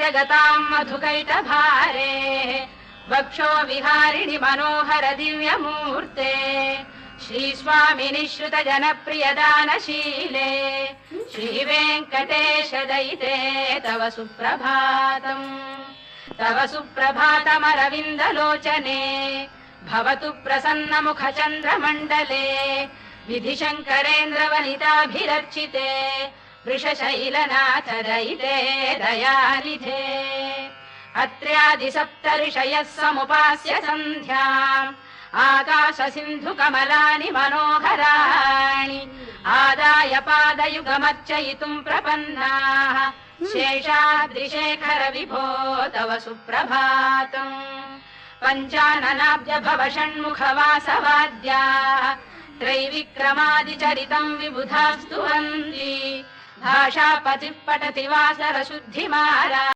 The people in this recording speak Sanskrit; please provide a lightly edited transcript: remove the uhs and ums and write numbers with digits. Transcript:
जगताम् मधुकैटभारे वक्षो विहारिणि मनोहर दिव्यमूर्ते श्रीस्वामिनि श्रुत जनप्रियदानशीले श्रीवेङ्कटेश दयिते तव सुप्रभातमरविन्दलोचने भवतु प्रसन्नमुख चन्द्रमण्डले विधिशङ्करेन्द्रवनिताभिरर्चिते वृषशैलनाथ दयिते दयानिधे अत्र्यादिसप्तऋषयः समुपास्य सन्ध्याम् आकाश सिन्धु कमलानि मनोहराणि आदाय पादयुगमर्चयितुम् प्रपन्नाः शेषाद्रिशेखर विभो तव सुप्रभातम् पञ्चाननाब्ज भव षण्मुख वासवाद्याः त्रैविक्रमादिचरितम् विबुधास्तु वन्दी भाषापतिः पठति वासर शुद्धिमारा